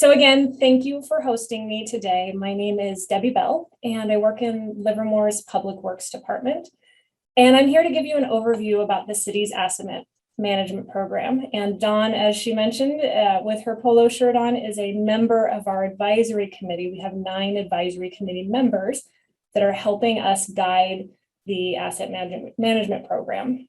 So again, thank you for hosting me today. My name is Debbie Bell, and I work in Livermore's Public Works Department. And I'm here to give you an overview about the city's asset management program. And Dawn, as she mentioned, with her polo shirt on, is a member of our advisory committee. We have 9 advisory committee members that are helping us guide the asset management program.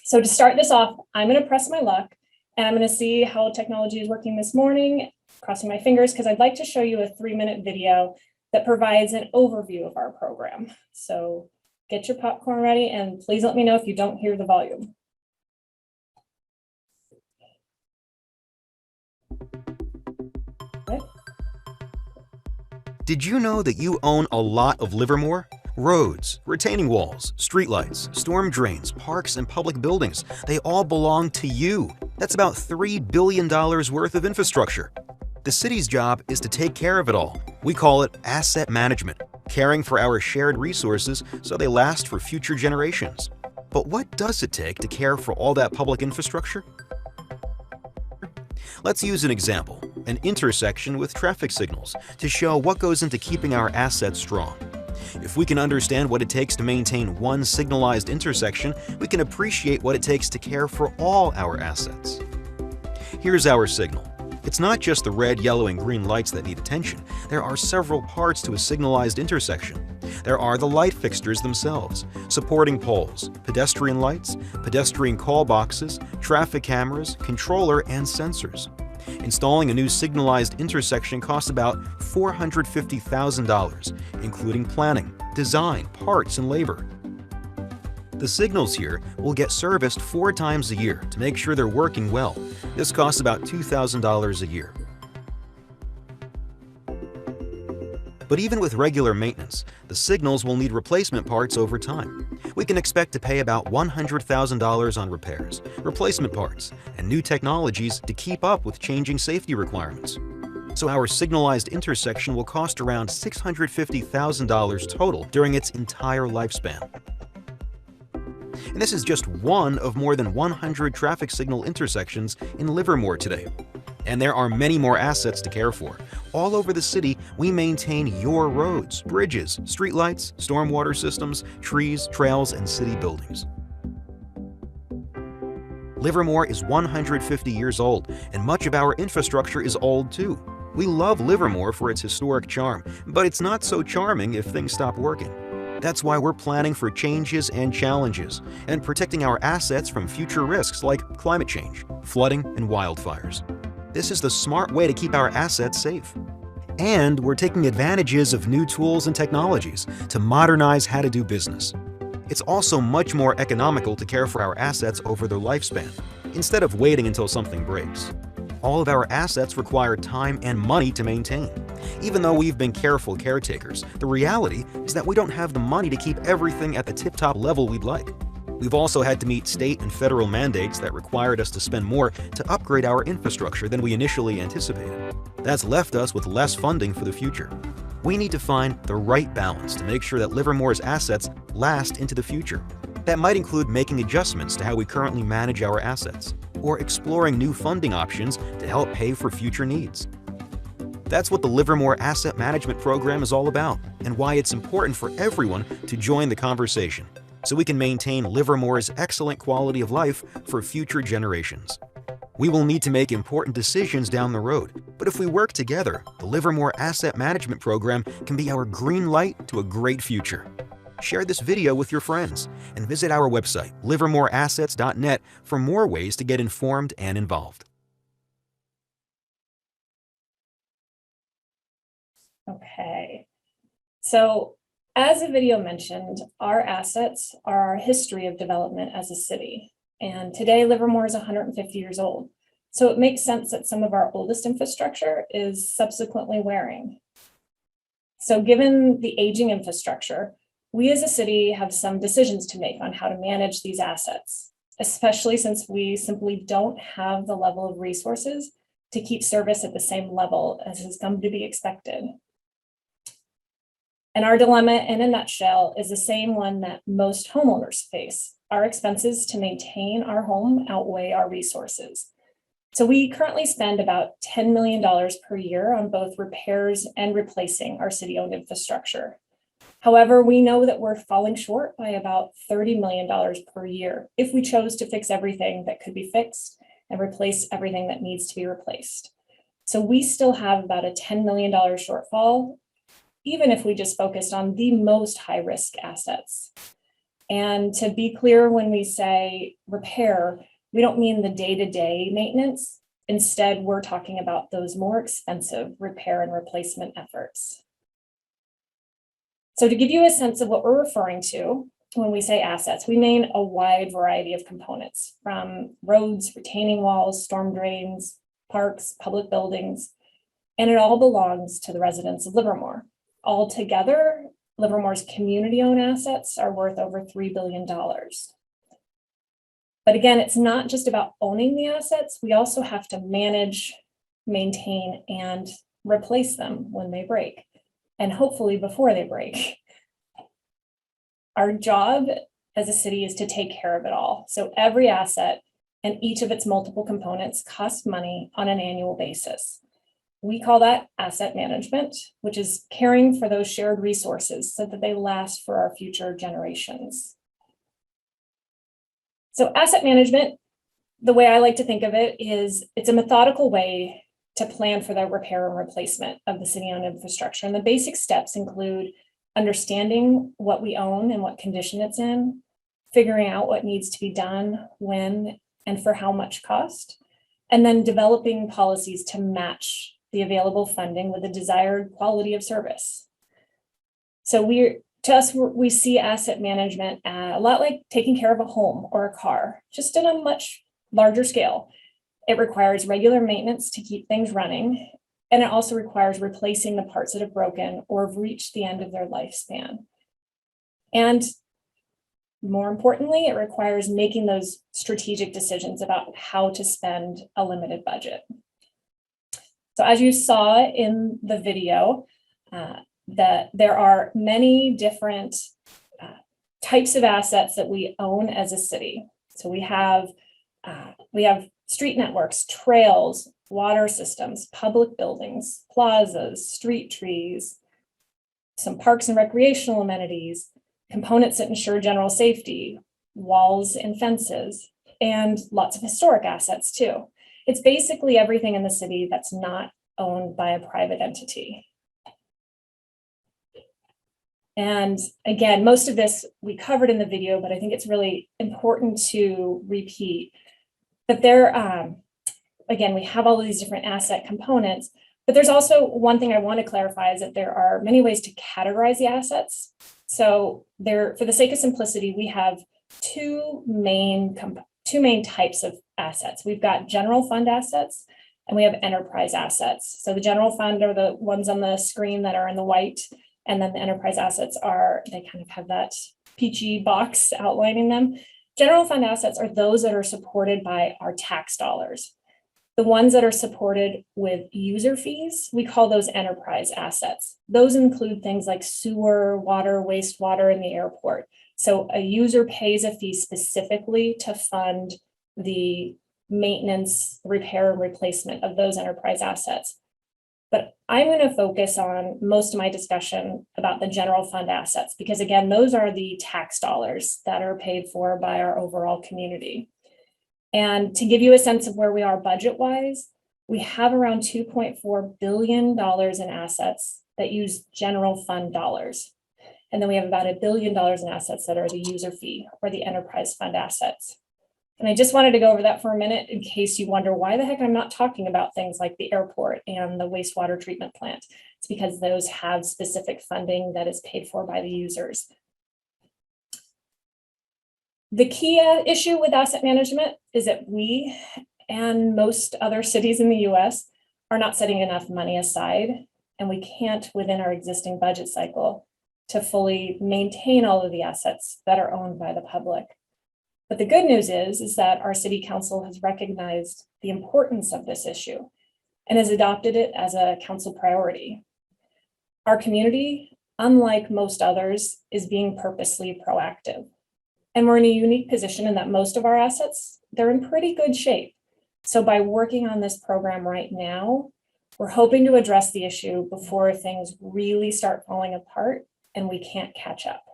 So to start this off, I'm going to press my luck, and I'm going to see how technology is working this morning, crossing my fingers, because I'd like to show you a 3-minute video that provides an overview of our program. So get your popcorn ready, and please let me know if you don't hear the volume. Okay. Did you know that you own a lot of Livermore? Roads, retaining walls, streetlights, storm drains, parks, and public buildings, they all belong to you. That's about $3 billion worth of infrastructure. The city's job is to take care of it all. We call it asset management, caring for our shared resources so they last for future generations. But what does it take to care for all that public infrastructure? Let's use an example, an intersection with traffic signals, to show what goes into keeping our assets strong. If we can understand what it takes to maintain one signalized intersection, we can appreciate what it takes to care for all our assets. Here's our signal. It's not just the red, yellow, and green lights that need attention. There are several parts to a signalized intersection. There are the light fixtures themselves, supporting poles, pedestrian lights, pedestrian call boxes, traffic cameras, controller, and sensors. Installing a new signalized intersection costs about $450,000, including planning, design, parts, and labor. The signals here will get serviced 4 times a year to make sure they're working well. This costs about $2,000 a year. But even with regular maintenance, the signals will need replacement parts over time. We can expect to pay about $100,000 on repairs, replacement parts, and new technologies to keep up with changing safety requirements. So our signalized intersection will cost around $650,000 total during its entire lifespan. And this is just one of more than 100 traffic signal intersections in Livermore today. And there are many more assets to care for. All over the city, we maintain your roads, bridges, streetlights, stormwater systems, trees, trails, and city buildings. Livermore is 150 years old, and much of our infrastructure is old too. We love Livermore for its historic charm, but it's not so charming if things stop working. That's why we're planning for changes and challenges, and protecting our assets from future risks like climate change, flooding, and wildfires. This is the smart way to keep our assets safe. And we're taking advantages of new tools and technologies to modernize how to do business. It's also much more economical to care for our assets over their lifespan, instead of waiting until something breaks. All of our assets require time and money to maintain. Even though we've been careful caretakers, the reality is that we don't have the money to keep everything at the tip-top level we'd like. We've also had to meet state and federal mandates that required us to spend more to upgrade our infrastructure than we initially anticipated. That's left us with less funding for the future. We need to find the right balance to make sure that Livermore's assets last into the future. That might include making adjustments to how we currently manage our assets, or exploring new funding options to help pay for future needs. That's what the Livermore Asset Management Program is all about, and why it's important for everyone to join the conversation, so we can maintain Livermore's excellent quality of life for future generations. We will need to make important decisions down the road, but if we work together, the Livermore Asset Management Program can be our green light to a great future. Share this video with your friends, and visit our website, livermoreassets.net, for more ways to get informed and involved. Okay, so as the video mentioned, our assets are our history of development as a city. And today, Livermore is 150 years old. So it makes sense that some of our oldest infrastructure is subsequently wearing. So given the aging infrastructure, we as a city have some decisions to make on how to manage these assets, especially since we simply don't have the level of resources to keep service at the same level as has come to be expected. And our dilemma, in a nutshell, is the same one that most homeowners face. Our expenses to maintain our home outweigh our resources. So we currently spend about $10 million per year on both repairs and replacing our city-owned infrastructure. However, we know that we're falling short by about $30 million per year if we chose to fix everything that could be fixed and replace everything that needs to be replaced. So we still have about a $10 million shortfall, even if we just focused on the most high-risk assets. And to be clear, when we say repair, we don't mean the day-to-day maintenance. Instead, we're talking about those more expensive repair and replacement efforts. So to give you a sense of what we're referring to when we say assets, we mean a wide variety of components, from roads, retaining walls, storm drains, parks, public buildings, and it all belongs to the residents of Livermore. Altogether, Livermore's community-owned assets are worth over $3 billion. But again, it's not just about owning the assets. We also have to manage, maintain, and replace them when they break, and hopefully before they break. Our job as a city is to take care of it all. So every asset and each of its multiple components cost money on an annual basis. We call that asset management, which is caring for those shared resources so that they last for our future generations. So asset management, the way I like to think of it is it's a methodical way to plan for the repair and replacement of the city-owned infrastructure. And the basic steps include understanding what we own and what condition it's in, figuring out what needs to be done, when, and for how much cost, and then developing policies to match the available funding with the desired quality of service. So we see asset management a lot like taking care of a home or a car, just in a much larger scale. It requires regular maintenance to keep things running, and it also requires replacing the parts that have broken or have reached the end of their lifespan. And more importantly, it requires making those strategic decisions about how to spend a limited budget. So as you saw in the video, that there are many different types of assets that we own as a city. So we have street networks, trails, water systems, public buildings, plazas, street trees, some parks and recreational amenities, components that ensure general safety, walls and fences, and lots of historic assets too. It's basically everything in the city that's not owned by a private entity. And again, most of this we covered in the video, but I think it's really important to repeat that again, we have all of these different asset components, but there's also one thing I want to clarify is that there are many ways to categorize the assets. So for the sake of simplicity, we have two main types of assets. We've got general fund assets and we have enterprise assets. So the general fund are the ones on the screen that are in the white, and then the enterprise assets they kind of have that peachy box outlining them. General fund assets are those that are supported by our tax dollars. The ones that are supported with user fees, we call those enterprise assets. Those include things like sewer, water, wastewater, and the airport. So a user pays a fee specifically to fund the maintenance, repair, and replacement of those enterprise assets. But I'm going to focus on most of my discussion about the general fund assets, because again, those are the tax dollars that are paid for by our overall community. And to give you a sense of where we are budget-wise, we have around $2.4 billion in assets that use general fund dollars. And then we have about $1 billion in assets that are the user fee or the enterprise fund assets. And I just wanted to go over that for a minute in case you wonder why the heck I'm not talking about things like the airport and the wastewater treatment plant. It's because those have specific funding that is paid for by the users. The key issue with asset management is that we and most other cities in the US are not setting enough money aside, and we can't within our existing budget cycle to fully maintain all of the assets that are owned by the public. But the good news is that our city council has recognized the importance of this issue and has adopted it as a council priority. Our community, unlike most others, is being purposely proactive. And we're in a unique position in that most of our assets, they're in pretty good shape. So by working on this program right now, we're hoping to address the issue before things really start falling apart and we can't catch up.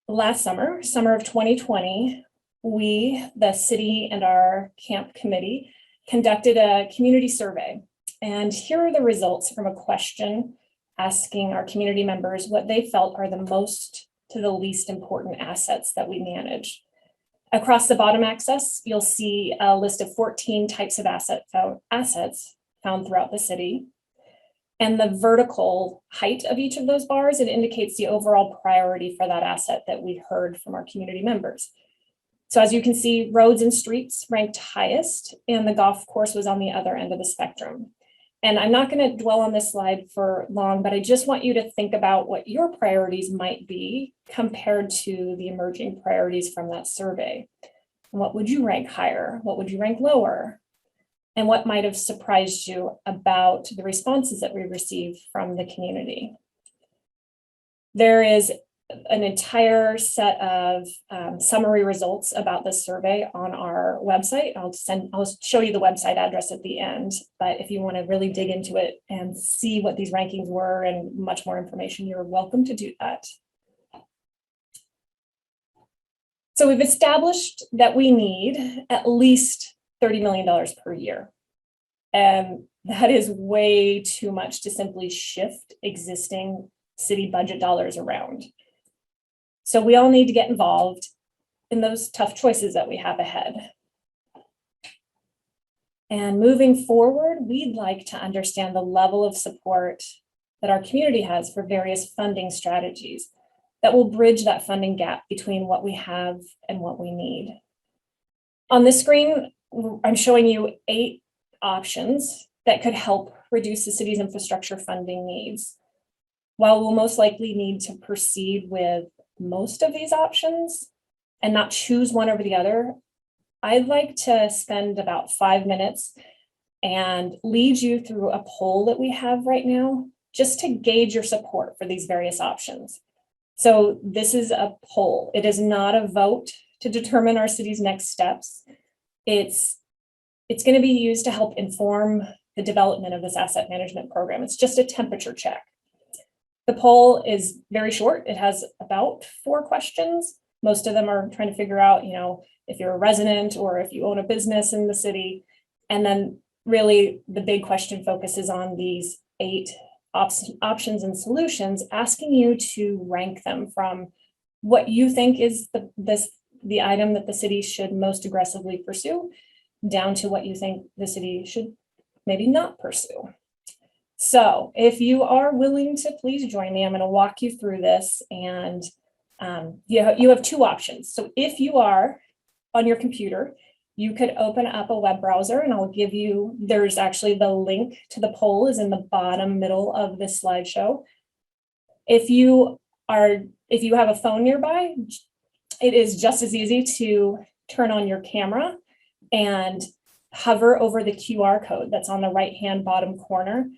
Last summer of 2020, we, the city and our camp committee, conducted a community survey. And here are the results from a question asking our community members what they felt are the most to the least important assets that we manage. Across the bottom axis, you'll see a list of 14 types of assets found throughout the city. And the vertical height of each of those bars, it indicates the overall priority for that asset that we heard from our community members. So as you can see, roads and streets ranked highest, and the golf course was on the other end of the spectrum. And I'm not going to dwell on this slide for long, but I just want you to think about what your priorities might be compared to the emerging priorities from that survey. What would you rank higher? What would you rank lower? And what might have surprised you about the responses that we received from the community? There is an entire set of summary results about this survey on our website. I'll show you the website address at the end, but if you want to really dig into it and see what these rankings were and much more information, you're welcome to do that. So we've established that we need at least $30 million per year. And that is way too much to simply shift existing city budget dollars around. So we all need to get involved in those tough choices that we have ahead. And moving forward, we'd like to understand the level of support that our community has for various funding strategies that will bridge that funding gap between what we have and what we need. On this screen, I'm showing you 8 options that could help reduce the city's infrastructure funding needs. While we'll most likely need to proceed with most of these options and not choose one over the other, I'd like to spend about 5 minutes and lead you through a poll that we have right now, just to gauge your support for these various options. So this is a poll. It is not a vote to determine our city's next steps. It's going to be used to help inform the development of this asset management program. It's just a temperature check. The poll is very short. It has about 4 questions. Most of them are trying to figure out, if you're a resident or if you own a business in the city. And then really the big question focuses on these 8 options and solutions, asking you to rank them from what you think is the item that the city should most aggressively pursue, down to what you think the city should maybe not pursue. So if you are willing to please join me, I'm going to walk you through this. And you have 2 options. So if you are on your computer, you could open up a web browser, and I'll give you, there's actually the link to the poll is in the bottom middle of this slideshow. If you have a phone nearby, it is just as easy to turn on your camera and hover over the QR code that's on the right-hand bottom corner.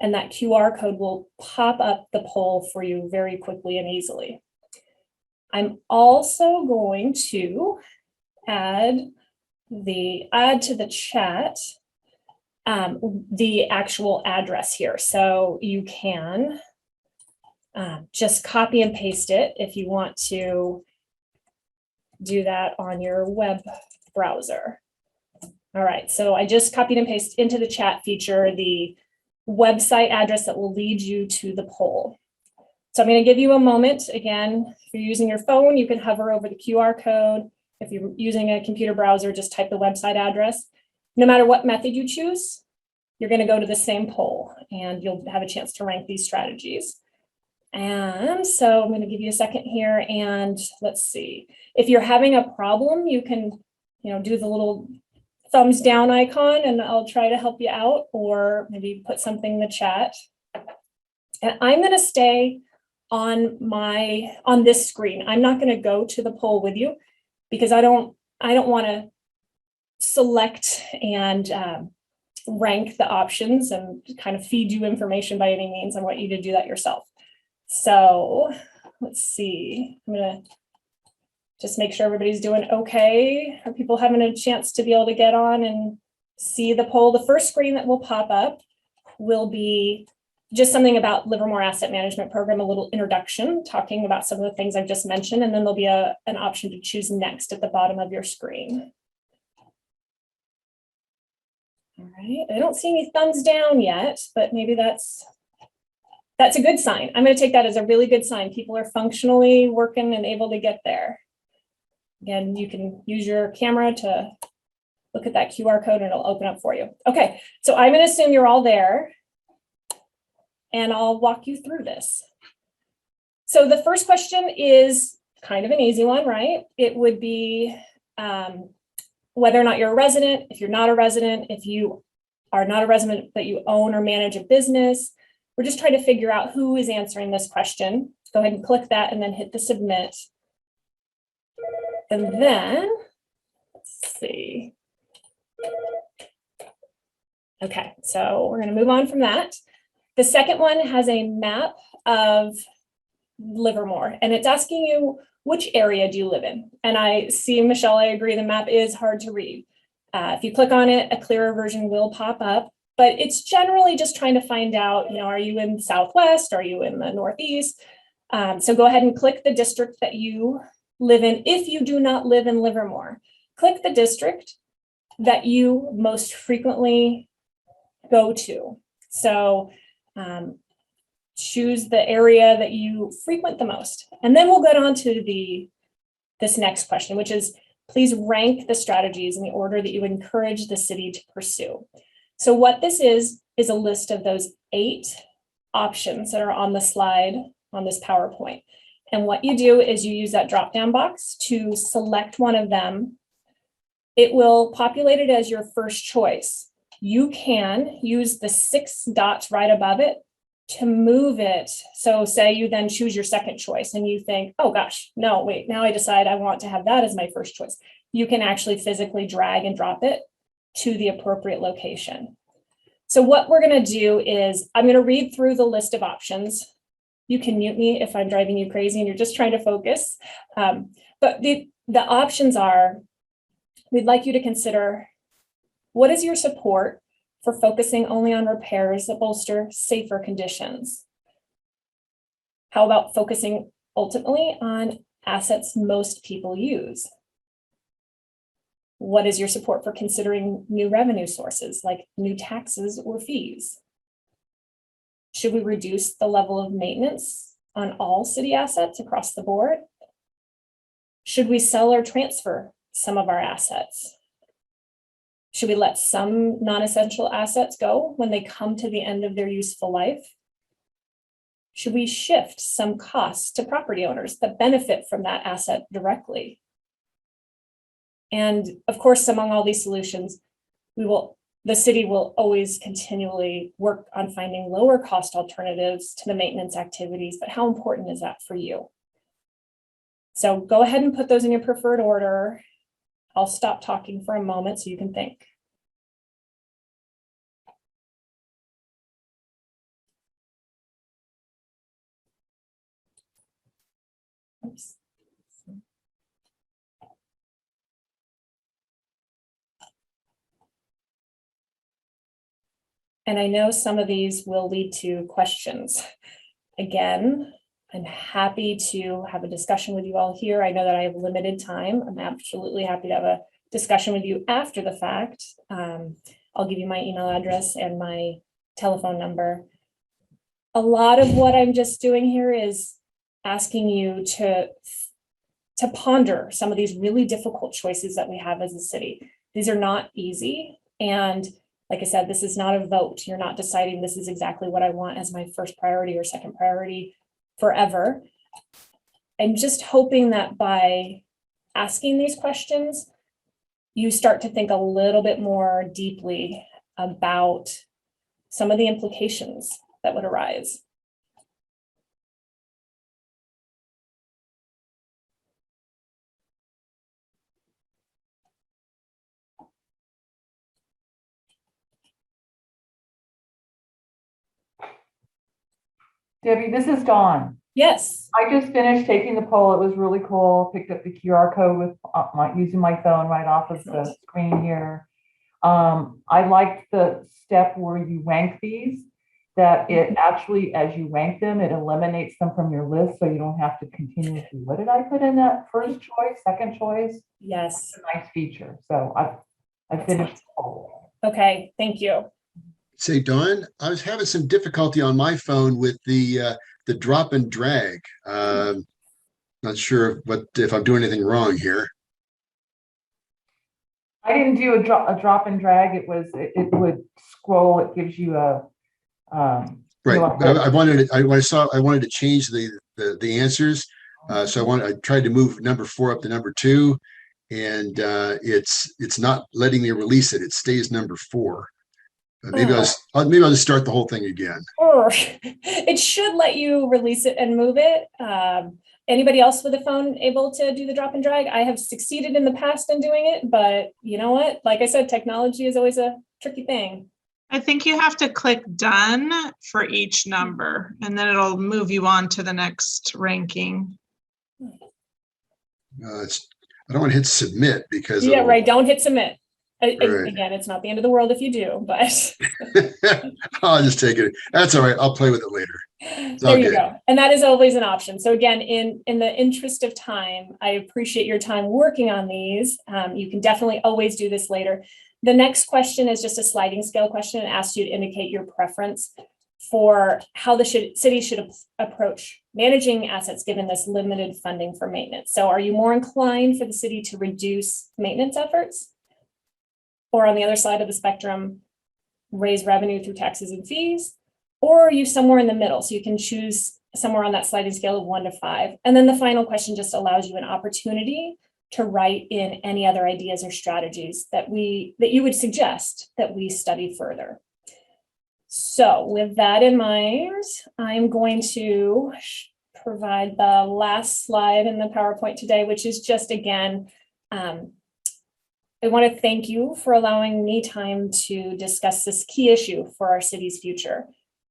And that QR code will pop up the poll for you very quickly and easily. I'm also going to add to the chat the actual address here. So you can just copy and paste it if you want to do that on your web browser. All right, so I just copied and pasted into the chat feature the website address that will lead you to the poll. So I'm going to give you a moment. Again, if you're using your phone, you can hover over the QR code. If you're using a computer browser, just type the website address. No matter what method you choose, you're going to go to the same poll and you'll have a chance to rank these strategies. And so I'm going to give you a second here, and let's see. If you're having a problem, you can, do the little thumbs down icon and I'll try to help you out, or maybe put something in the chat. And I'm going to stay on this screen. I'm not going to go to the poll with you because I don't want to select and rank the options and kind of feed you information by any means. I want you to do that yourself. So let's see. I'm going to just make sure everybody's doing okay. Are people having a chance to be able to get on and see the poll? The first screen that will pop up will be just something about Livermore Asset Management Program, a little introduction, talking about some of the things I've just mentioned, and then there'll be an option to choose next at the bottom of your screen. All right, I don't see any thumbs down yet, but maybe that's a good sign. I'm going to take that as a really good sign. People are functionally working and able to get there. Again, you can use your camera to look at that QR code and it'll open up for you. Okay, so I'm going to assume you're all there and I'll walk you through this. So the first question is kind of an easy one, right? It would be whether or not you're a resident. If you're not a resident, if you are not a resident but you own or manage a business, we're just trying to figure out who is answering this question. Go ahead and click that and then hit the submit. And then, let's see. Okay, so we're going to move on from that. The second one has a map of Livermore, and it's asking you, which area do you live in? And I see, Michelle, I agree, the map is hard to read. If you click on it, a clearer version will pop up, but it's generally just trying to find out, are you in Southwest? Are you in the Northeast? So go ahead and click the district that you live in. If you do not live in Livermore, click the district that you most frequently go to. So choose the area that you frequent the most. And then we'll get on to this next question, which is, please rank the strategies in the order that you encourage the city to pursue. So what this is a list of those 8 options that are on the slide on this PowerPoint. And what you do is you use that drop-down box to select one of them. It will populate it as your first choice. You can use the 6 dots right above it to move it. So say you then choose your second choice and you think, oh gosh, no, wait, now I decide I want to have that as my first choice. You can actually physically drag and drop it to the appropriate location. So what we're going to do is I'm going to read through the list of options. You can mute me if I'm driving you crazy and you're just trying to focus. But the options are, we'd like you to consider, what is your support for focusing only on repairs that bolster safer conditions? How about focusing ultimately on assets most people use? What is your support for considering new revenue sources like new taxes or fees? Should we reduce the level of maintenance on all city assets across the board? Should we sell or transfer some of our assets? Should we let some non-essential assets go when they come to the end of their useful life? Should we shift some costs to property owners that benefit from that asset directly? And of course, among all these solutions, the city will always continually work on finding lower cost alternatives to the maintenance activities, but how important is that for you? So go ahead and put those in your preferred order. I'll stop talking for a moment so you can think. Oops. And I know some of these will lead to questions. Again, I'm happy to have a discussion with you all here. I know that I have limited time. I'm absolutely happy to have a discussion with you after the fact. I'll give you my email address and my telephone number. A lot of what I'm just doing here is asking you to ponder some of these really difficult choices that we have as a city. These are not easy. And like I said, this is not a vote. You're not deciding this is exactly what I want as my first priority or second priority forever. I'm just hoping that by asking these questions, you start to think a little bit more deeply about some of the implications that would arise. Debbie, this is Dawn. Yes. I just finished taking the poll. It was really cool. Picked up the QR code with using my phone right off of the screen here. I liked the step where you rank these, that it actually, as you rank them, it eliminates them from your list, so you don't have to continuously, what did I put in that first choice, second choice? Yes. It's a nice feature. So I finished the poll. Okay, thank you. Say, Dawn, I was having some difficulty on my phone with the drop and drag. Not sure if I'm doing anything wrong here. I didn't do a drop and drag. It would scroll. It gives you a Right. But I wanted to change the answers. So I tried to move number 4 up to number 2, and it's not letting me release it. It stays number 4. Maybe I'll just start the whole thing again. Or it should let you release it and move it. Anybody else with a phone able to do the drop and drag? I have succeeded in the past in doing it, but you know what? Like I said, technology is always a tricky thing. I think you have to click done for each number, and then it'll move you on to the next ranking. I don't want to hit submit because right. Don't hit submit. Right. Again, it's not the end of the world if you do, but I'll just take it. That's all right. I'll play with it later. There you go. And that is always an option. So again, in the interest of time, I appreciate your time working on these. You can definitely always do this later. The next question is just a sliding scale question and asks you to indicate your preference for how the city should approach managing assets given this limited funding for maintenance. So are you more inclined for the city to reduce maintenance efforts? Or on the other side of the spectrum, raise revenue through taxes and fees? Or are you somewhere in the middle? So you can choose somewhere on that sliding scale of 1 to 5. And then the final question just allows you an opportunity to write in any other ideas or strategies that you would suggest that we study further. So with that in mind, I'm going to provide the last slide in the PowerPoint today, which is just, again, I want to thank you for allowing me time to discuss this key issue for our city's future.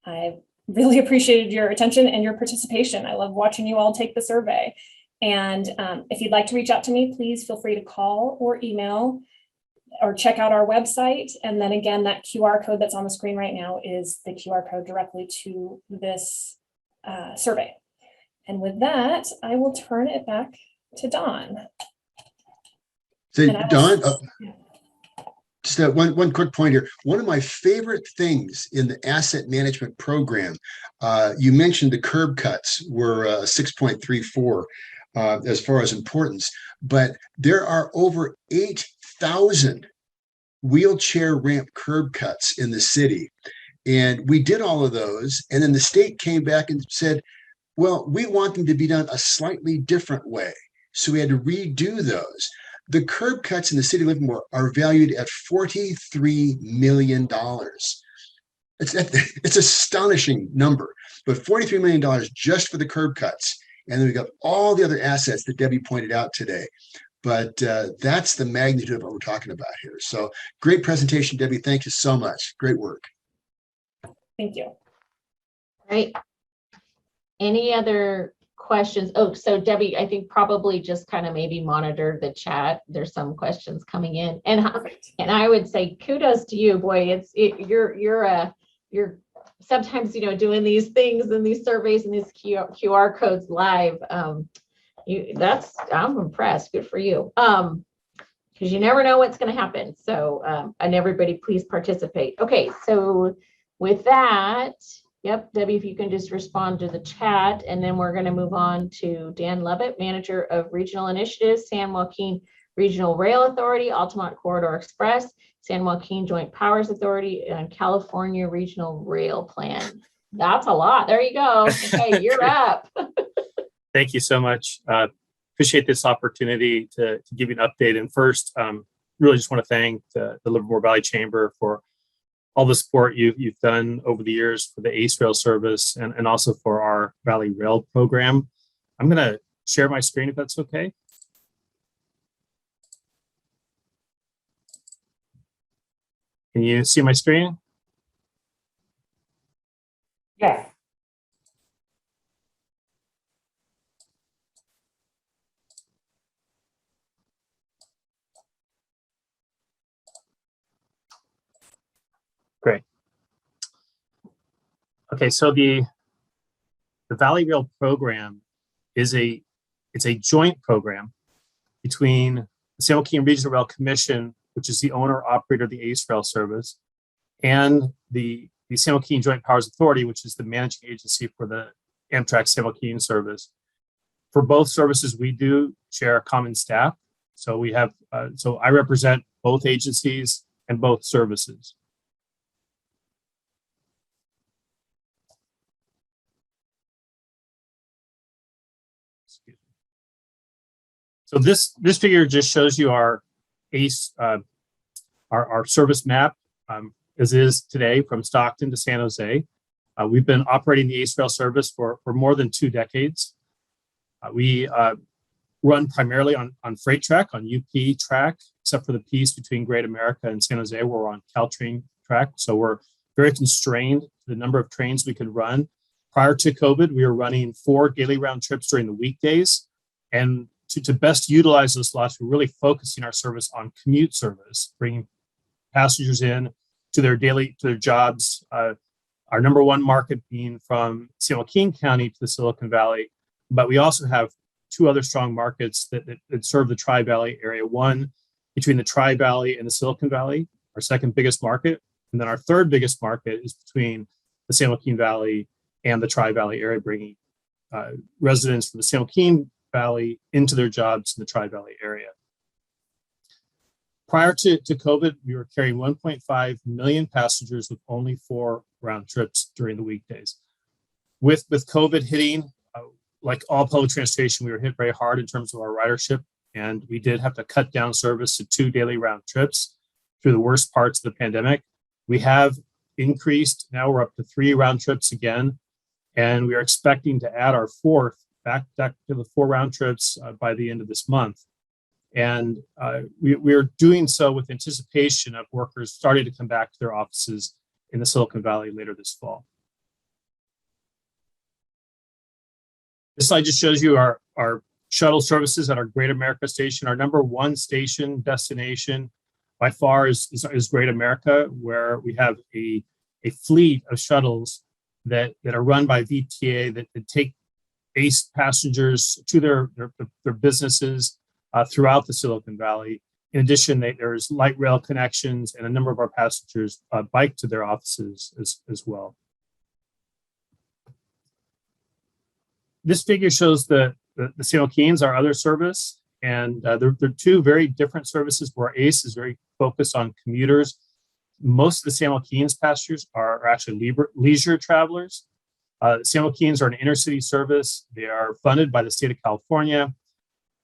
I really appreciated your attention and your participation. I love watching you all take the survey. And if you'd like to reach out to me, please feel free to call or email or check out our website. And then again, that QR code that's on the screen right now is the QR code directly to this survey. And with that, I will turn it back to Dawn. Say, Dawn, just one quick point here. One of my favorite things in the asset management program, you mentioned the curb cuts were 6.34 as far as importance, but there are over 8,000 wheelchair ramp curb cuts in the city. And we did all of those. And then the state came back and said, well, we want them to be done a slightly different way. So we had to redo those. The curb cuts in the city of Livermore are valued at $43 million. It's astonishing number, but $43 million just for the curb cuts. And then we got all the other assets that Debbie pointed out today. But that's the magnitude of what we're talking about here. So great presentation, Debbie. Thank you so much. Great work. Thank you. Right. Any other questions? Oh, so Debbie, I think probably just kind of maybe monitor the chat. There's some questions coming in, and I would say kudos to you, boy. You're sometimes doing these things and these surveys and these QR codes live. I'm impressed. Good for you. Because you never know what's going to happen. So and everybody, please participate. Okay, so with that. Yep, Debbie, if you can just respond to the chat, and then we're going to move on to Dan Levitt, Manager of Regional Initiatives, San Joaquin Regional Rail Authority, Altamont Corridor Express, San Joaquin Joint Powers Authority, and California Regional Rail Plan. That's a lot. There you go. Okay, you're up. Thank you so much. Appreciate this opportunity to give you an update. And first, really just want to thank the Livermore Valley Chamber for all the support you've done over the years for the ACE Rail service and also for our Valley Rail program. I'm going to share my screen if that's okay. Can you see my screen? Yes. Okay, so the Valley Rail program is it's a joint program between the San Joaquin Regional Rail Commission, which is the owner operator of the ACE Rail service, and the San Joaquin Joint Powers Authority, which is the managing agency for the Amtrak San Joaquin service. For both services, we do share a common staff. So we have, so I represent both agencies and both services. So this figure just shows you our ACE, our service map as is today from Stockton to San Jose. We've been operating the ACE Rail service for more than 2 decades. We run primarily on freight track, on UP track, except for the piece between Great America and San Jose, where we're on Caltrain track. So we're very constrained to the number of trains we could run. Prior to COVID, we were running 4 daily round trips during the weekdays. And to best utilize those slots, we're really focusing our service on commute service, bringing passengers in to their jobs. Our number one market being from San Joaquin County to the Silicon Valley, but we also have 2 other strong markets that serve the Tri-Valley area. One between the Tri-Valley and the Silicon Valley, our second biggest market, and then our third biggest market is between the San Joaquin Valley and the Tri-Valley area, bringing residents from the San Joaquin Valley into their jobs in the Tri-Valley area. Prior to COVID, we were carrying 1.5 million passengers with only 4 round trips during the weekdays. With COVID hitting, like all public transportation, we were hit very hard in terms of our ridership, and we did have to cut down service to 2 daily round trips through the worst parts of the pandemic. We have increased, now we're up to 3 round trips again, and we are expecting to add our 4th back to the 4 round trips by the end of this month. And we are doing so with anticipation of workers starting to come back to their offices in the Silicon Valley later this fall. This slide just shows you our shuttle services at our Great America station. Our number 1 station destination by far is Great America, where we have a fleet of shuttles that are run by VTA that take ACE passengers to their businesses throughout the Silicon Valley. In addition, there's light rail connections, and a number of our passengers bike to their offices as well. This figure shows the San Joaquins, our other service, and they're 2 very different services where ACE is very focused on commuters. Most of the San Joaquins passengers are actually leisure travelers. San Joaquins are an intercity service. They are funded by the state of California,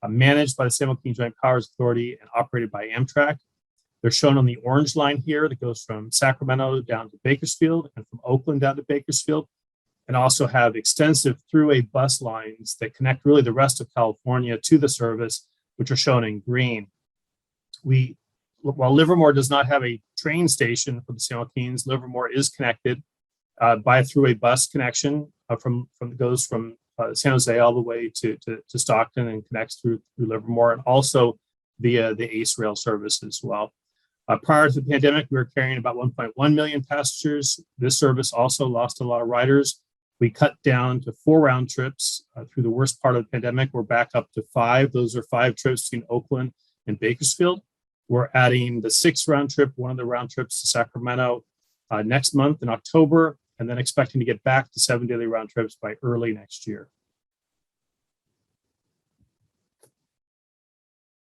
managed by the San Joaquin Joint Powers Authority, and operated by Amtrak. They're shown on the orange line here that goes from Sacramento down to Bakersfield and from Oakland down to Bakersfield, and also have extensive throughway bus lines that connect really the rest of California to the service, which are shown in green. While Livermore does not have a train station for the San Joaquins, Livermore is connected by a throughway bus connection goes from San Jose all the way to Stockton and connects through Livermore, and also via the ACE Rail service as well. Prior to the pandemic, we were carrying about 1.1 million passengers. This service also lost a lot of riders. We cut down to 4 round trips through the worst part of the pandemic. We're back up to 5. Those are 5 trips between Oakland and Bakersfield. We're adding the 6th round trip, one of the round trips to Sacramento next month in October, and then expecting to get back to 7 daily round trips by early next year.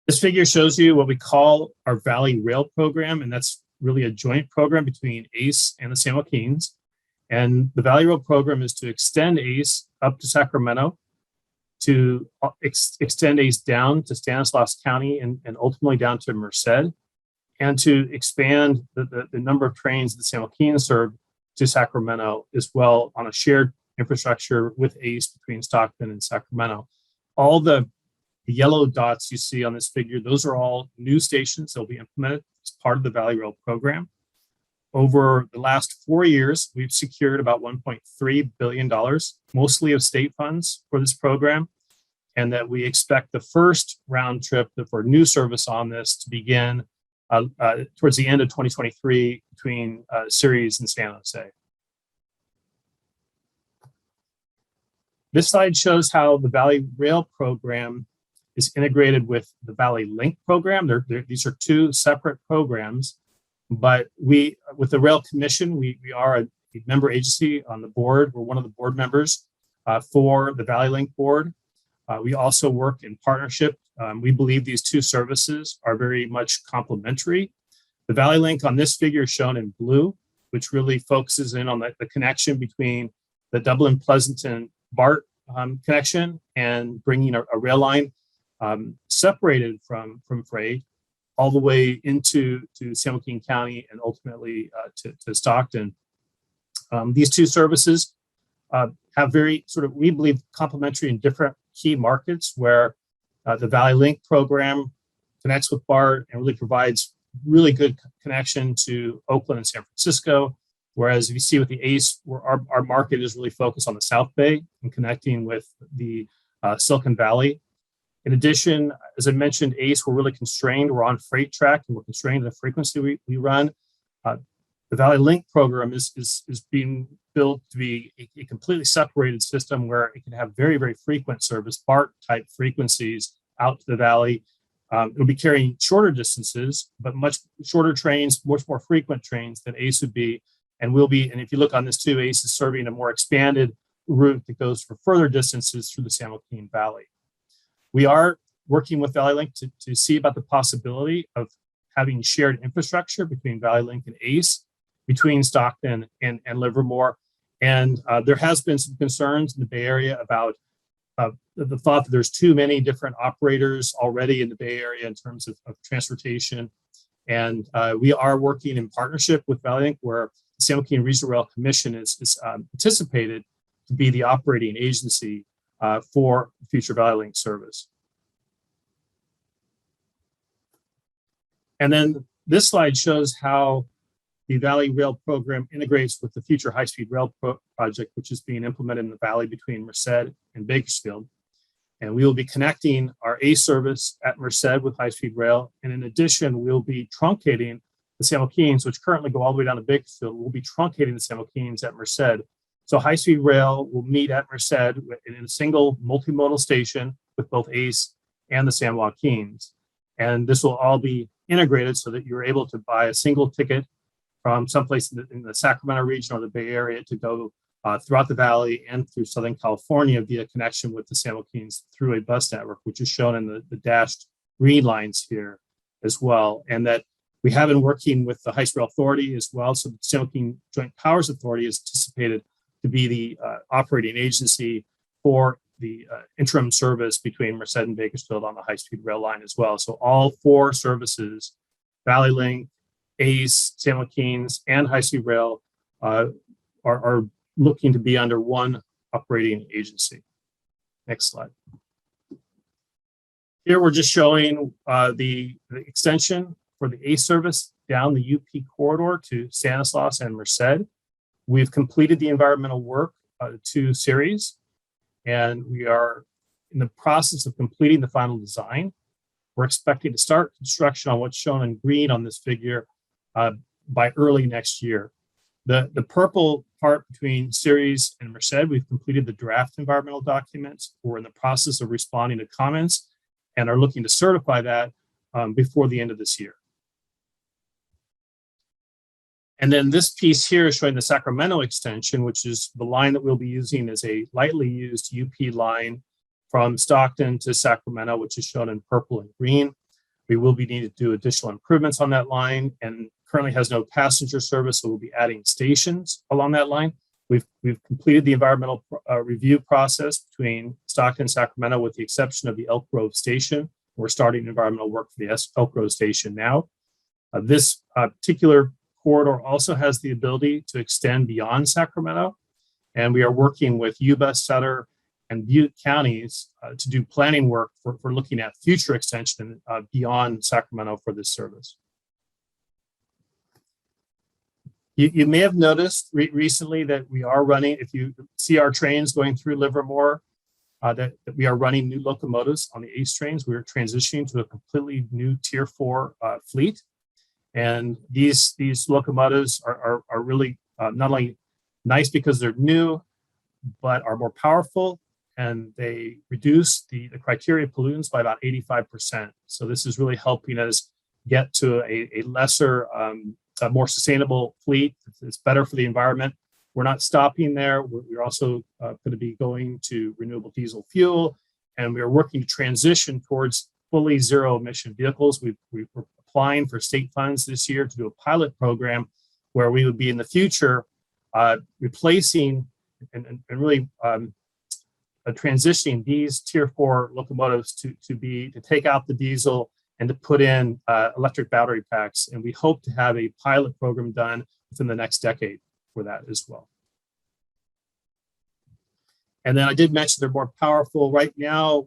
This figure shows you what we call our Valley Rail program, and that's really a joint program between ACE and the San Joaquins. And the Valley Rail program is to extend ACE up to Sacramento, to extend ACE down to Stanislaus County and ultimately down to Merced, and to expand the number of trains that San Joaquin serve to Sacramento as well on a shared infrastructure with ACE between Stockton and Sacramento. All the yellow dots you see on this figure, those are all new stations that will be implemented as part of the Valley Rail program. Over the last 4 years, we've secured about $1.3 billion, mostly of state funds for this program, and that we expect the first round trip for new service on this to begin towards the end of 2023 between Ceres and San Jose. This slide shows how the Valley Rail program is integrated with the Valley Link program. These are two separate programs, but with the Rail Commission, we are a member agency on the board. We're one of the board members for the Valley Link board. We also work in partnership. We believe these two services are very much complementary. The Valley Link on this figure is shown in blue, which really focuses in on the connection between the Dublin Pleasanton BART connection and bringing a rail line separated from freight all the way to San Joaquin County and ultimately to Stockton. These two services have very we believe, complementary and different key markets where the Valley Link program connects with BART and really provides really good connection to Oakland and San Francisco. Whereas if you see with the ACE, our market is really focused on the South Bay and connecting with the Silicon Valley. In addition, as I mentioned, ACE, we're really constrained. We're on freight track and we're constrained in the frequency we run. The Valley Link program is being built to be a completely separated system where it can have very, very frequent service, BART type frequencies out to the valley. It'll be carrying shorter distances, but much shorter trains, much more frequent trains than ACE would be. And if you look on this too, ACE is serving a more expanded route that goes for further distances through the San Joaquin Valley. We are working with Valley Link to see about the possibility of having shared infrastructure between Valley Link and ACE, between Stockton and Livermore. And there has been some concerns in the Bay Area about the thought that there's too many different operators already in the Bay Area in terms of transportation. And we are working in partnership with Valley Link, where the San Joaquin Regional Rail Commission is anticipated to be the operating agency for future Valley Link service. And then this slide shows how the Valley Rail program integrates with the future high-speed rail project, which is being implemented in the valley between Merced and Bakersfield. And we will be connecting our ACE service at Merced with high-speed rail. And in addition, we'll be truncating the San Joaquins, which currently go all the way down to Bakersfield. We'll be truncating the San Joaquins at Merced. So high-speed rail will meet at Merced in a single multimodal station with both ACE and the San Joaquins. And this will all be integrated so that you're able to buy a single ticket from someplace in the Sacramento region or the Bay Area to go throughout the valley and through Southern California via connection with the San Joaquins through a bus network, which is shown in the dashed green lines here as well. And that we have been working with the High-Speed Rail Authority as well. So the San Joaquin Joint Powers Authority is anticipated to be the operating agency for the interim service between Merced and Bakersfield on the high-speed rail line as well. So all four services, Valley Link, ACE, San Joaquins, and high-speed rail are looking to be under one operating agency. Next slide. Here we're just showing the extension for the ACE service down the UP corridor to Stanislaus and Merced. We've completed the environmental work, 2 series, and we are in the process of completing the final design. We're expecting to start construction on what's shown in green on this figure by early next year. The purple part between Ceres and Merced, we've completed the draft environmental documents. We're in the process of responding to comments and are looking to certify that before the end of this year. And then this piece here is showing the Sacramento extension, which is the line that we'll be using as a lightly used UP line from Stockton to Sacramento, which is shown in purple and green. We will be needing to do additional improvements on that line and currently has no passenger service, so we'll be adding stations along that line. We've completed the environmental review process between Stockton and Sacramento with the exception of the Elk Grove station. We're starting environmental work for the Elk Grove station now. This particular corridor also has the ability to extend beyond Sacramento, and we are working with Yuba, Sutter, and Butte counties to do planning work for looking at future extension beyond Sacramento for this service. You may have noticed recently that we are running, if you see our trains going through Livermore, that we are running new locomotives on the ACE trains. We are transitioning to a completely new Tier 4 fleet. And these locomotives are really not only nice because they're new, but are more powerful and they reduce the criteria pollutants by about 85%. So this is really helping us get to a lesser, a more sustainable fleet. It's better for the environment. We're not stopping there. We're also going to be going to renewable diesel fuel, and we are working to transition towards fully zero emission vehicles. We're applying for state funds this year to do a pilot program where we would be in the future replacing and really transitioning these Tier 4 locomotives to take out the diesel and to put in electric battery packs. And we hope to have a pilot program done within the next decade for that as well. And then I did mention they're more powerful right now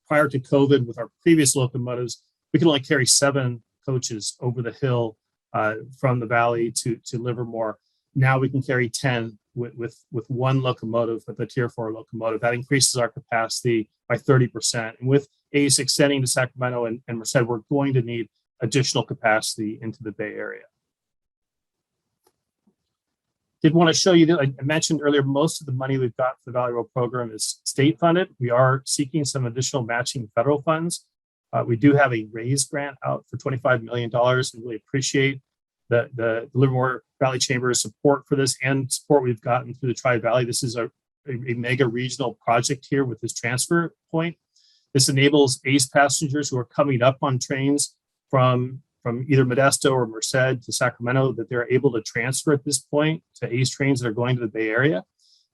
prior to COVID with our previous locomotives, we could only carry 7 coaches over the hill from the valley to Livermore. Now we can carry 10 with one locomotive, with a Tier 4 locomotive. That increases our capacity by 30%. And with ACE extending to Sacramento and Merced, we're going to need additional capacity into the Bay Area. Did want to show you that I mentioned earlier, most of the money we've got for the Valley Rail program is state funded. We are seeking some additional matching federal funds. We do have a RAISE grant out for $25 million. We really appreciate the Livermore Valley Chamber's support for this and support we've gotten through the Tri-Valley. This is a mega regional project here with this transfer point. This enables ACE passengers who are coming up on trains from either Modesto or Merced to Sacramento, that they're able to transfer at this point to ACE trains that are going to the Bay Area.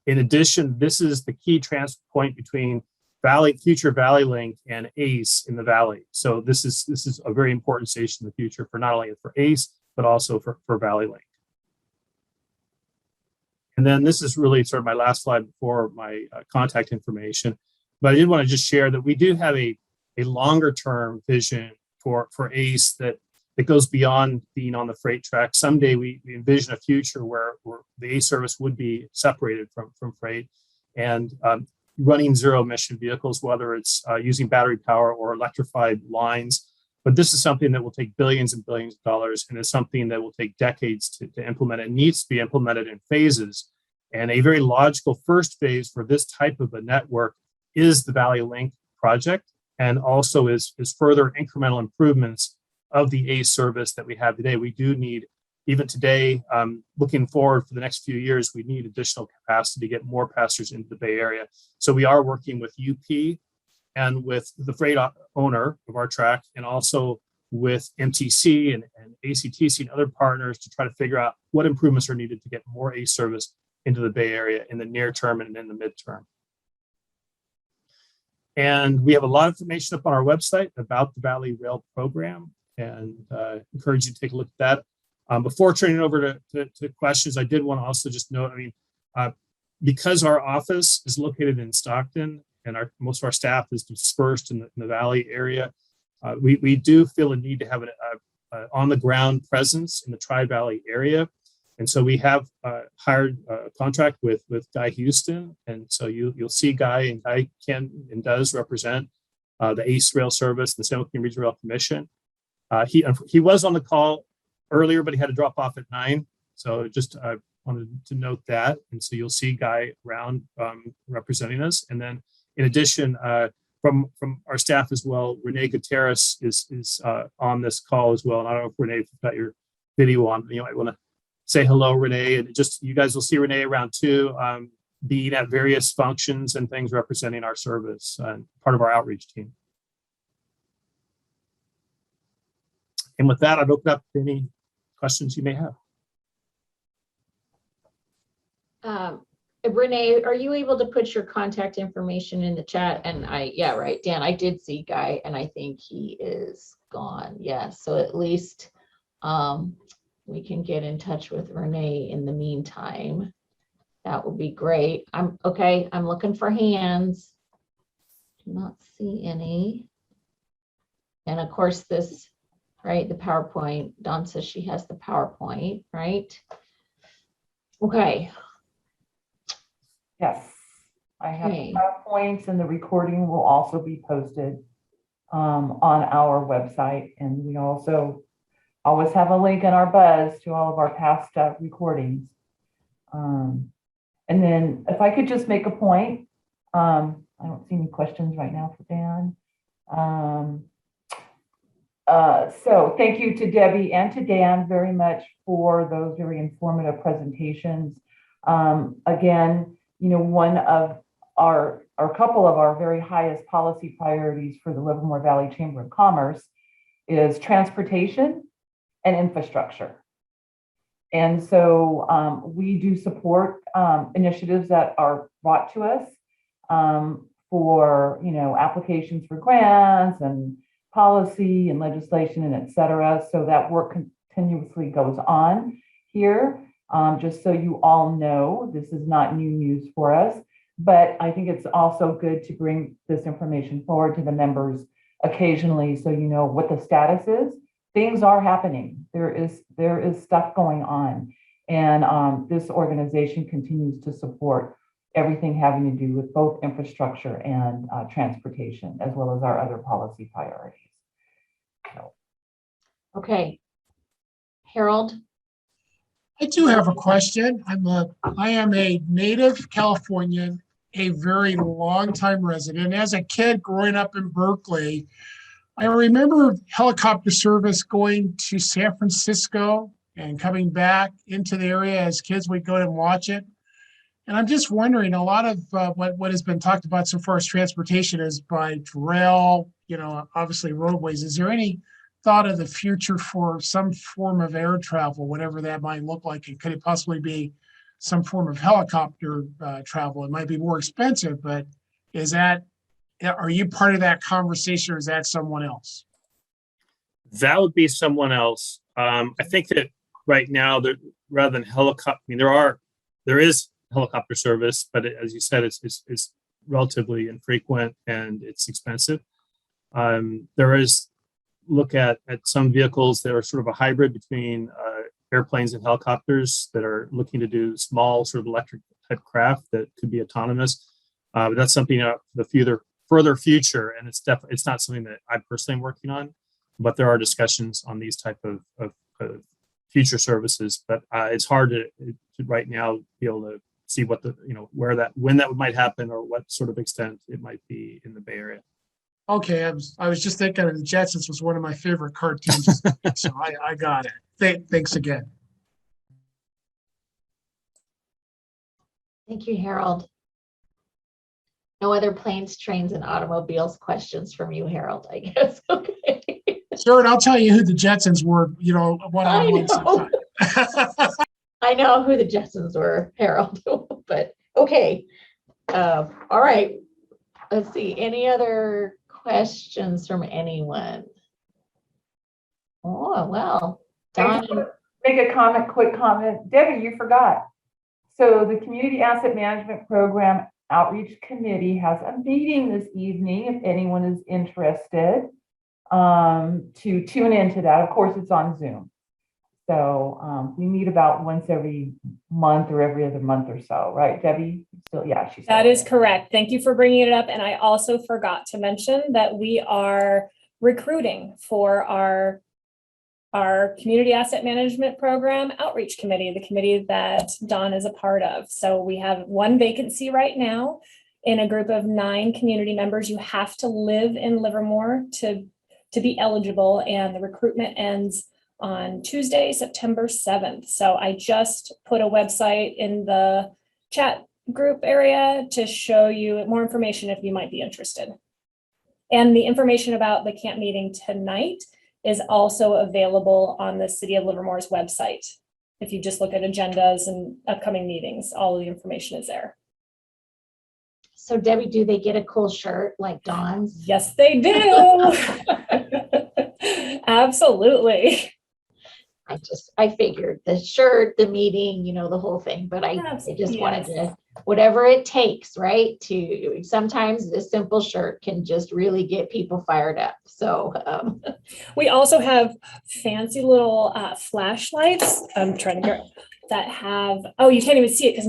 In addition, this is the key transfer point between future Valley Link and ACE in the Valley. So this is a very important station in the future for not only for ACE, but also for Valley Link. And then this is really sort of my last slide before my contact information. But I did want to just share that we do have a longer term vision for ACE that goes beyond being on the freight track. Someday we envision a future where the ACE service would be separated from freight and running zero emission vehicles, whether it's using battery power or electrified lines. But this is something that will take billions and billions of dollars, and is something that will take decades to implement. It needs to be implemented in phases. And a very logical first phase for this type of a network is the Valley Link project, and also is further incremental improvements of the ACE service that we have today. We do need, even today, looking forward for the next few years, we need additional capacity to get more passengers into the Bay Area. So we are working with UP and with the freight owner of our track, and also with MTC and ACTC and other partners to try to figure out what improvements are needed to get more ACE service into the Bay Area in the near term and in the midterm. And we have a lot of information up on our website about the Valley Rail program, and encourage you to take a look at that. Before turning it over to questions, I did want to also just note, because our office is located in Stockton and most of our staff is dispersed in the Valley area, we do feel a need to have an on-the-ground presence in the Tri-Valley area. And so we have hired a contract with Guy Houston. And so you'll see Guy, and Guy can and does represent the ACE Rail Service, the San Joaquin Regional Rail Commission. He was on the call earlier, but he had to drop off at 9. So just wanted to note that. And so you'll see Guy around representing us. And then in addition, from our staff as well, Renee Gutierrez is on this call as well. And I don't know if Renee, if you've got your video on, you might want to say hello, Renee. And just, you guys will see Renee around too, being at various functions and things representing our service and part of our outreach team. And with that, I'd open up to any questions you may have. Renee, are you able to put your contact information in the chat? And yeah, right, Dan, I did see Guy, and I think he is gone. Yeah, so at least we can get in touch with Renee in the meantime. That would be great. I'm looking for hands. Do not see any. And of course this, right, the PowerPoint, Dawn says she has the PowerPoint, right? Okay. Yes, I have the PowerPoints, and the recording will also be posted on our website. And we also always have a link in our buzz to all of our past recordings. And And then if I could just make a point, I don't see any questions right now for Dan. So thank you to Debbie and to Dan very much for those very informative presentations. Again, one of our couple of our very highest policy priorities for the Livermore Valley Chamber of Commerce is transportation and infrastructure. And so we do support initiatives that are brought to us for, applications for grants and policy and legislation and et cetera. So that work continuously goes on here. Just so you all know, this is not new news for us, but I think it's also good to bring this information forward to the members occasionally so you know what the status is. Things are happening. There is stuff going on. And this organization continues to support everything having to do with both infrastructure and transportation, as well as our other policy priorities. So. Okay. Harold? I do have a question. I am a native Californian, a very long-time resident. As a kid growing up in Berkeley, I remember helicopter service going to San Francisco and coming back into the area as kids. We'd go and watch it. And I'm just wondering, a lot of what has been talked about so far as transportation is by rail, obviously roadways. Is there any thought of the future for some form of air travel, whatever that might look like? And could it possibly be some form of helicopter travel? It might be more expensive, but are you part of that conversation, or is that someone else? That would be someone else. I think that right now, that rather than helicopter, there is helicopter service, but as you said, it's relatively infrequent and it's expensive. There is look at some vehicles that are sort of a hybrid between airplanes and helicopters that are looking to do small sort of electric type craft that could be autonomous. But that's something for the further future, and it's not something that I personally am working on, but there are discussions on these type of future services. But it's hard to right now be able to see what when that might happen or what sort of extent it might be in the Bay Area. Okay, I was just thinking of the Jetsons was one of my favorite cartoons, so I got it. Thanks again. Thank you, Harold. No other planes, trains, and automobiles questions from you, Harold, I guess. Okay. Sure, and I'll tell you who the Jetsons were, one-on-one sometime. I know who the Jetsons were, Harold, but okay. All right. Let's see. Any other questions from anyone? Oh, well. Don. Make a quick comment. Debbie, you forgot. So the Community Asset Management Program Outreach Committee has a meeting this evening if anyone is interested to tune into that. Of course, it's on Zoom. So we meet about once every month or every other month or so, right, Debbie? Still, yeah, she's. That is correct. Thank you for bringing it up. And I also forgot to mention that we are recruiting for our Community Asset Management Program Outreach Committee, the committee that Don is a part of. So we have one vacancy right now in a group of 9 community members. You have to live in Livermore to be eligible, and the recruitment ends on Tuesday, September 7th. So I just put a website in the chat group area to show you more information if you might be interested. And the information about the camp meeting tonight is also available on the City of Livermore's website. If you just look at agendas and upcoming meetings, all of the information is there. So Debbie, do they get a cool shirt like Dawn's? Yes, they do. Absolutely. I figured the shirt, the meeting, the whole thing, but I just wanted to, whatever it takes, right? Sometimes a simple shirt can just really get people fired up. So we also have fancy little flashlights. I'm trying to get that have, oh, you can't even see it because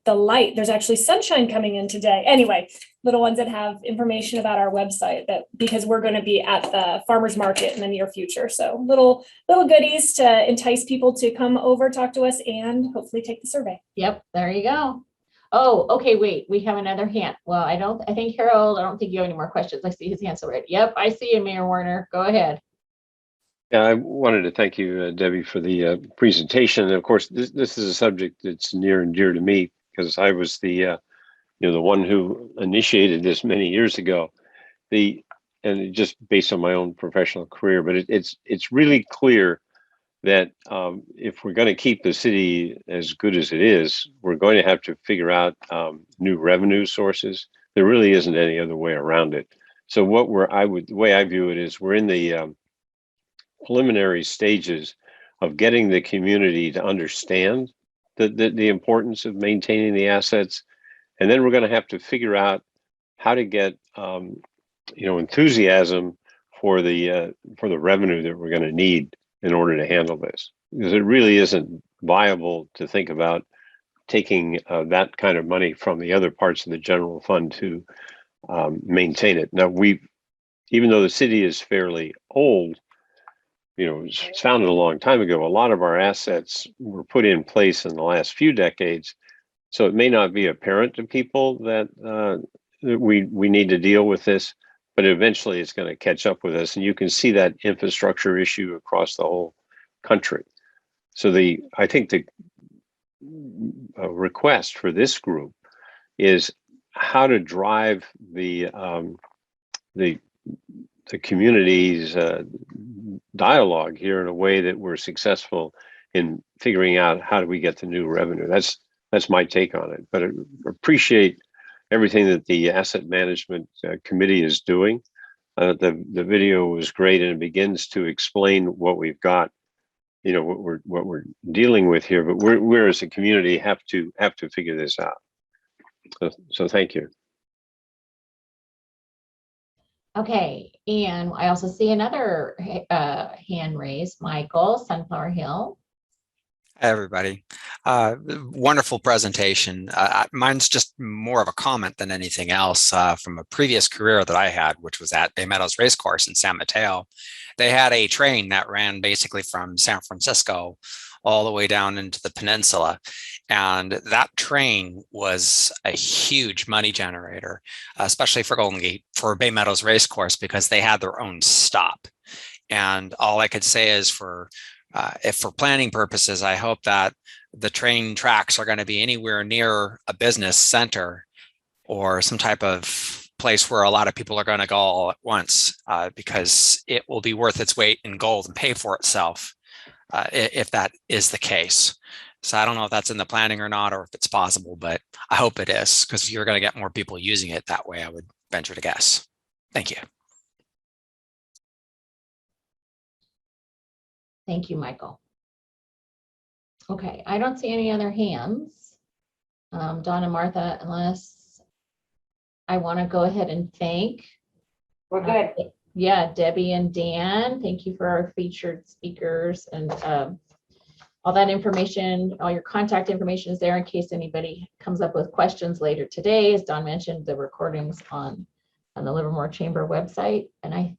the light, there's actually sunshine coming in today. Anyway, little ones that have information about our website, that because we're going to be at the farmers market in the near future. So little goodies to entice people to come over, talk to us, and hopefully take the survey. Yep, there you go. Oh, okay, wait, we have another hand. Well, I think Harold, I don't think you have any more questions. I see his hand already. Yep, I see you, Mayor Warner. Go ahead. Yeah, I wanted to thank you, Debbie, for the presentation. And of course, this is a subject that's near and dear to me because I was the one who initiated this many years ago. And just based on my own professional career, but it's really clear that if we're going to keep the city as good as it is, we're going to have to figure out new revenue sources. There really isn't any other way around it. So the way I view it is we're in the preliminary stages of getting the community to understand the importance of maintaining the assets, and then we're going to have to figure out how to get enthusiasm for the revenue that we're going to need in order to handle this, because it really isn't viable to think about taking that kind of money from the other parts of the general fund to maintain it. Now, even though the city is fairly old, it was founded a long time ago, a lot of our assets were put in place in the last few decades. So it may not be apparent to people that we need to deal with this, but eventually it's going to catch up with us. And you can see that infrastructure issue across the whole country. So I think the request for this group is how to drive the community's dialogue here in a way that we're successful in figuring out how do we get the new revenue. That's my take on it. But I appreciate everything that the asset management committee is doing. The video was great, and it begins to explain what we've got, what we're dealing with here. But we're as a community have to figure this out. So thank you. Okay, and I also see another hand raised, Michael, Sunflower Hill. Hi, everybody. Wonderful presentation. Mine's just more of a comment than anything else from a previous career that I had, which was at Bay Meadows Racecourse in San Mateo. They had a train that ran basically from San Francisco all the way down into the peninsula. And that train was a huge money generator, especially for Golden Gate, for Bay Meadows Racecourse, because they had their own stop. And all I could say is if for planning purposes, I hope that the train tracks are going to be anywhere near a business center or some type of place where a lot of people are going to go all at once, because it will be worth its weight in gold and pay for itself if that is the case. So I don't know if that's in the planning or not, or if it's possible, but I hope it is, because you're going to get more people using it that way, I would venture to guess. Thank you. Thank you, Michael. Okay, I don't see any other hands. Dawn and Martha, unless I want to go ahead and thank. We're good. Yeah, Debbie and Dan, thank you for our featured speakers, and all that information, all your contact information is there in case anybody comes up with questions later today. As Dawn mentioned, the recordings on the Livermore Chamber website. And I